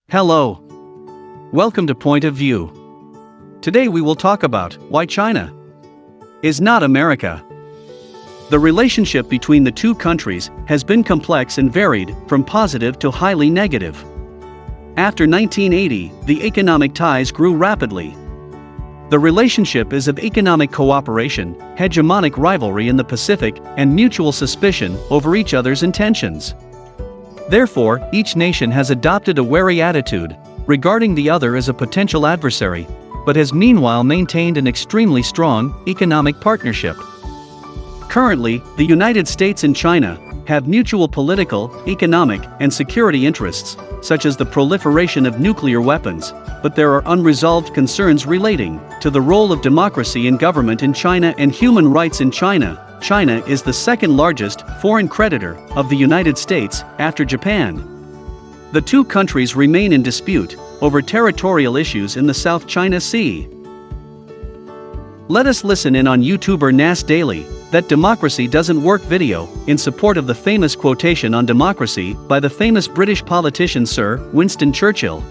Hello. Welcome to Point of View. Today we will talk about why China is not America. The relationship between the two countries has been complex and varied, from positive to highly negative. After 1980, the economic ties grew rapidly. The relationship is of economic cooperation, hegemonic rivalry in the Pacific, and mutual suspicion over each other's intentions. Therefore, each nation has adopted a wary attitude regarding the other as a potential adversary, but has meanwhile maintained an extremely strong economic partnership. Currently, the United States and China have mutual political, economic, and security interests, such as the proliferation of nuclear weapons, but there are unresolved concerns relating to the role of democracy in government in China and human rights in China. China is the second largest foreign creditor of the United States after Japan. The two countries remain in dispute over territorial issues in the South China Sea. Let us listen in on YouTuber Nas Daily, That Democracy Doesn't Work video, in support of the famous quotation on democracy by the famous British politician Sir Winston Churchill.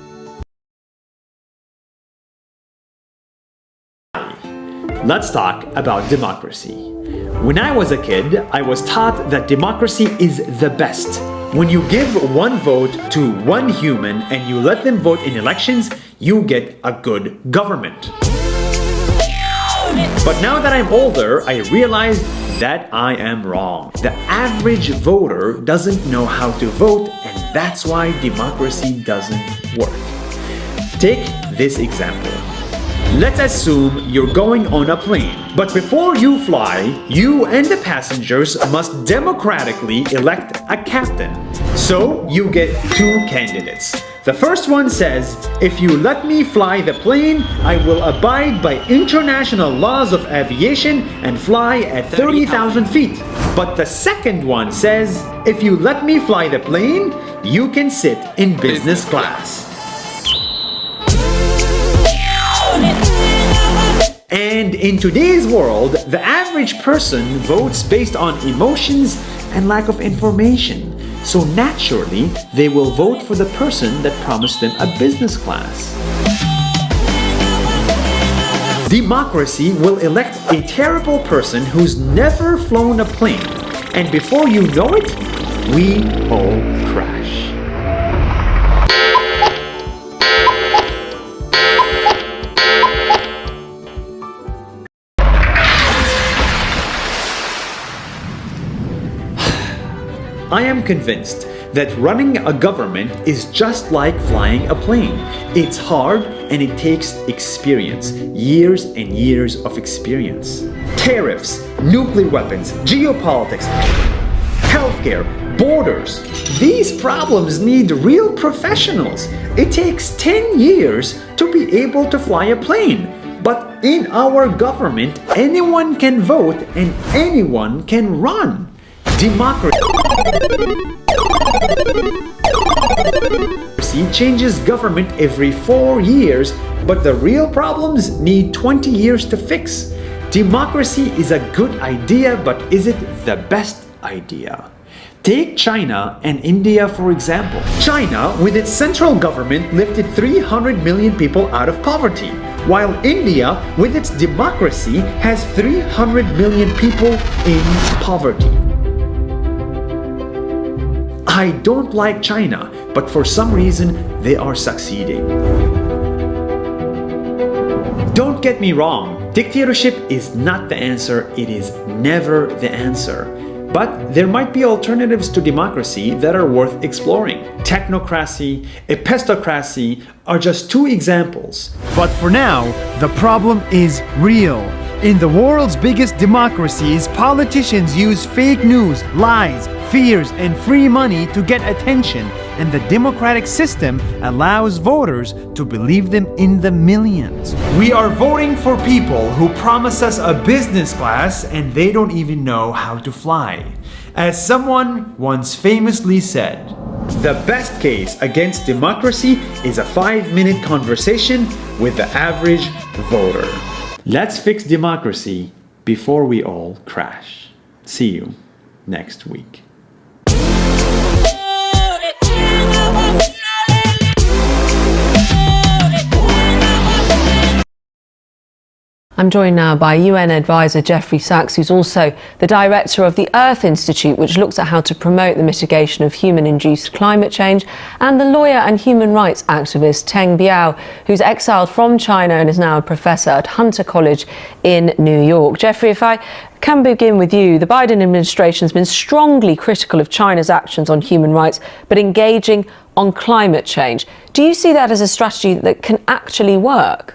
Let's talk about democracy. When I was a kid, I was taught that democracy is the best. When you give one vote to one human and you let them vote in elections, you get a good government. But now that I'm older, I realize that I am wrong. The average voter doesn't know how to vote, and that's why democracy doesn't work. Take this example. Let's assume you're going on a plane, but before you fly, you and the passengers must democratically elect a captain. So you get two candidates. The first one says, if you let me fly the plane, I will abide by international laws of aviation and fly at 30,000 feet. But the second one says, if you let me fly the plane, you can sit in business class. And in today's world, the average person votes based on emotions and lack of information. So naturally, they will vote for the person that promised them a business class. Democracy will elect a terrible person who's never flown a plane. And before you know it, we all crash. I am convinced that running a government is just like flying a plane. It's hard and it takes experience, years and years of experience. Tariffs, nuclear weapons, geopolitics, healthcare, borders. These problems need real professionals. It takes 10 years to be able to fly a plane. But in our government, anyone can vote and anyone can run. Democracy changes government every 4 years, but the real problems need 20 years to fix. Democracy is a good idea, but is it the best idea? Take China and India for example. China, with its central government, lifted 300 million people out of poverty, while India, with its democracy, has 300 million people in poverty. I don't like China, but for some reason, they are succeeding. Don't get me wrong, dictatorship is not the answer, it is never the answer. But there might be alternatives to democracy that are worth exploring. Technocracy, epistocracy are just two examples. But for now, the problem is real. In the world's biggest democracies, politicians use fake news, lies, fears, and free money to get attention, and the democratic system allows voters to believe them in the millions. We are voting for people who promise us a business class and they don't even know how to fly. As someone once famously said, the best case against democracy is a 5-minute conversation with the average voter. Let's fix democracy before we all crash. See you next week. I'm joined now by UN advisor Jeffrey Sachs, who's also the director of the Earth Institute, which looks at how to promote the mitigation of human-induced climate change, and the lawyer and human rights activist Teng Biao, who's exiled from China and is now a professor at Hunter College in New York. Jeffrey, if I can begin with you, the Biden administration has been strongly critical of China's actions on human rights, but engaging on climate change. Do you see that as a strategy that can actually work?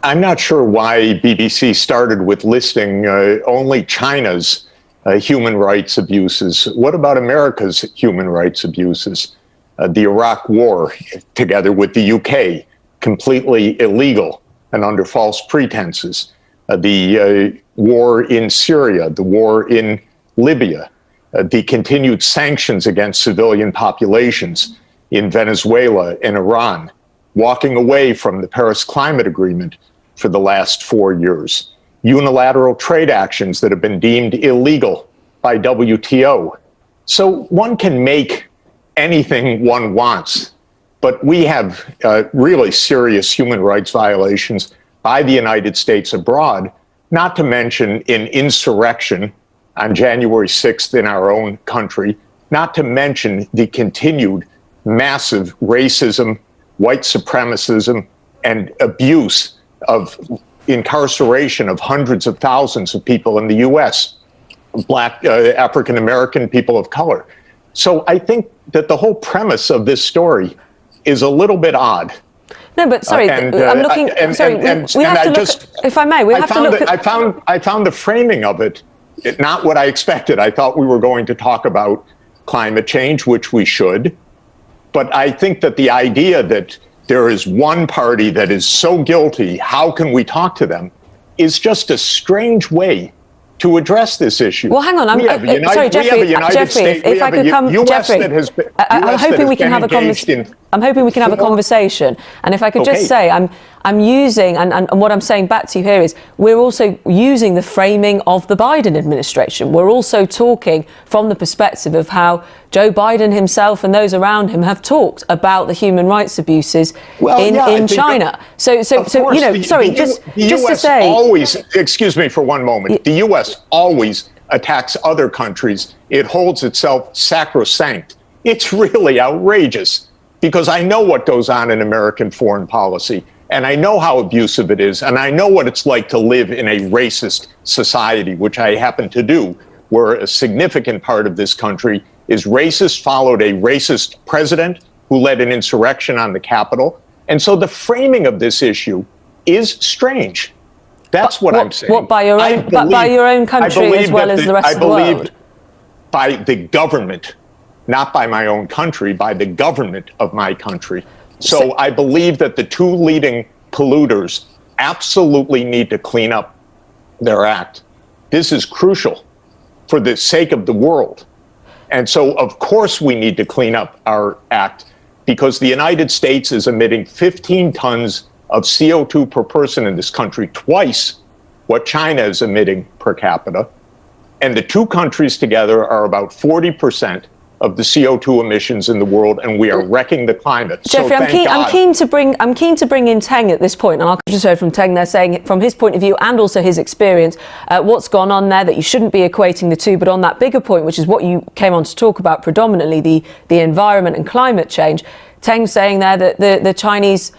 I'm not sure why BBC started with listing only China's human rights abuses. What about America's human rights abuses? The Iraq War, together with the UK, completely illegal and under false pretenses. The war in Syria, the war in Libya, the continued sanctions against civilian populations in Venezuela and Iran, walking away from the Paris Climate Agreement for the last 4 years, unilateral trade actions that have been deemed illegal by WTO. So one can make anything one wants, but we have really serious human rights violations by the United States abroad, not to mention in insurrection on January 6th in our own country, not to mention the continued massive racism, white supremacism, and abuse of incarceration of hundreds of thousands of people in the U.S., Black, African American, people of color. So I think that the whole premise of this story is a little bit odd. No, but sorry, I'm looking. We have to look. If I may, we have to look. I found the framing of it not what I expected. I thought we were going to talk about climate change, which we should. But I think that the idea that there is one party that is so guilty, how can we talk to them, is just a strange way to address this issue. Well, hang on. Sorry, Jeffrey. If I could come, Jeffrey, I'm hoping we can have a conversation. I'm hoping we can have a conversation. And if I could just say, I'm using, and what I'm saying back to you here is, we're also using the framing of the Biden administration. We're also talking from the perspective of how Joe Biden himself and those around him have talked about the human rights abuses in China. So you know, sorry, just to say, always, excuse me for one moment, the U.S. always attacks other countries. It holds itself sacrosanct. It's really outrageous, because I know what goes on in American foreign policy, and I know how abusive it is, and I know what it's like to live in a racist society, which I happen to do, where a significant part of this country is racist, followed a racist president who led an insurrection on the Capitol. And so the framing of this issue is strange. That's what I'm saying. What, by your own country as well as the rest of the world? I believe by the government, not by my own country, by the government of my country. So I believe that the two leading polluters absolutely need to clean up their act. This is crucial for the sake of the world. And so, of course, we need to clean up our act, because the United States is emitting 15 tons of CO2 per person in this country, twice what China is emitting per capita. And the two countries together are about 40% of the CO2 emissions in the world, and we are wrecking the climate. Jeffrey, I'm keen to bring in Teng at this point, and I've just heard from Teng there saying, from his point of view and also his experience, what's gone on there, that you shouldn't be equating the two. But on that bigger point, which is what you came on to talk about predominantly, the environment and climate change, Teng's saying there that the Chinese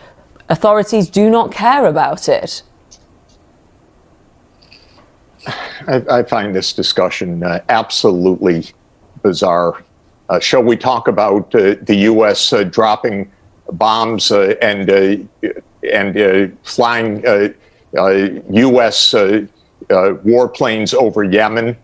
authorities do not care about it. I find this discussion absolutely bizarre. Shall we talk about the U.S. Dropping bombs and flying U.S. warplanes over Yemen,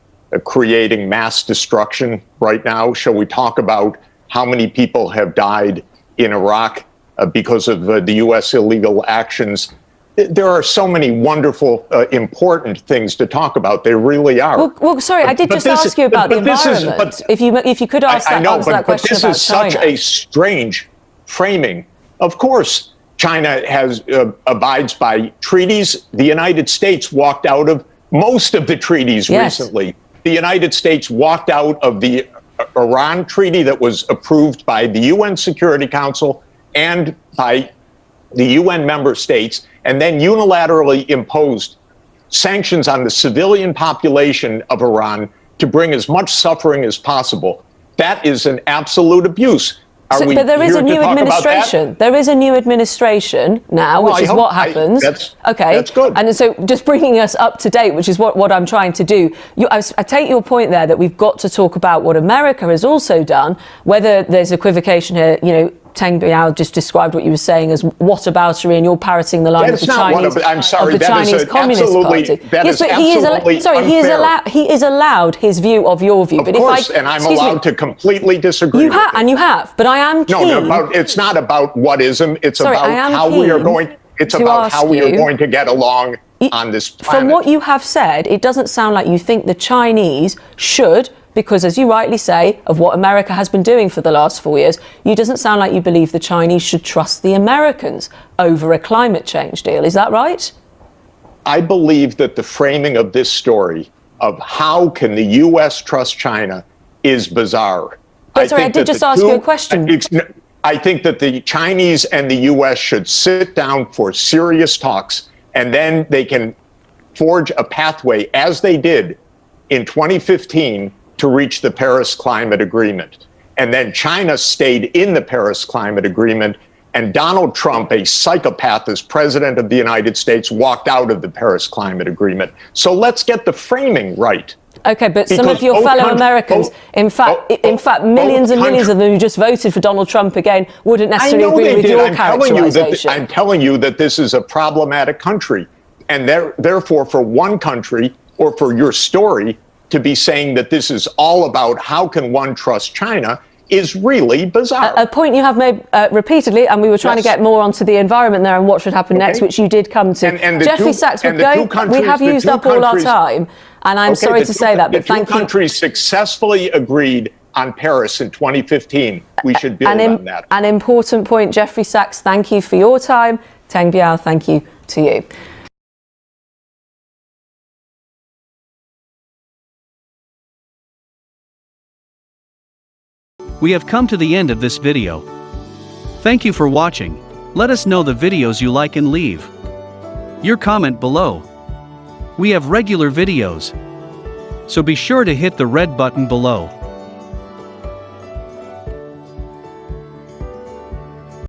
creating mass destruction right now? Shall we talk about how many people have died in Iraq because of the U.S. illegal actions? There are so many wonderful, important things to talk about. There really are. Well, sorry, I did just ask you about the environment. If you could answer that question about China. This is such a strange framing. Of course, China abides by treaties. The United States walked out of most of the treaties recently. The United States walked out of the Iran treaty that was approved by the UN Security Council and by the UN member states, and then unilaterally imposed sanctions on the civilian population of Iran to bring as much suffering as possible. That is an absolute abuse. But there is a new administration. There is a new administration now, which is what happens. That's good. And so just bringing us up to date, which is what I'm trying to do. I take your point there that we've got to talk about what America has also done, whether there's equivocation here, Teng Biao just described what you were saying as whataboutery, and you're parroting the line of the Chinese. I'm sorry, of the Chinese Communist Party. Yes, but he is allowed his view of your view. Of course, and I'm allowed to completely disagree. You have, but I am keen. No, it's not about whatism. It's about how we are going. It's about how we are going to get along on this planet. From what you have said, it doesn't sound like you think the Chinese should. Because, as you rightly say, of what America has been doing for the last 4 years, it doesn't sound like you believe the Chinese should trust the Americans over a climate change deal. Is that right? I believe that the framing of this story of how can the U.S. trust China is bizarre. But sorry, I did just ask you a question. I think that the Chinese and the U.S. should sit down for serious talks, and then they can forge a pathway, as they did in 2015, to reach the Paris Climate Agreement. And then China stayed in the Paris Climate Agreement, and Donald Trump, a psychopath as president of the United States, walked out of the Paris Climate Agreement. So let's get the framing right. Okay, but some of your fellow Americans, in fact, millions and millions of them who just voted for Donald Trump again, wouldn't necessarily agree with your characterization. I'm telling you that this is a problematic country. And therefore, for one country, or for your story, to be saying that this is all about how can one trust China is really bizarre. A point you have made repeatedly, and we were trying to get more onto the environment there and what should happen next, which you did come to. Jeffrey Sachs, we have used up all our time, and I'm sorry to say that, but thank you. The two countries successfully agreed on Paris in 2015. We should build on that. An important point, Jeffrey Sachs, thank you for your time. Teng Biao, thank you to you. We have come to the end of this video. Thank you for watching. Let us know the videos you like and leave your comment below. We have regular videos, so be sure to hit the red button below.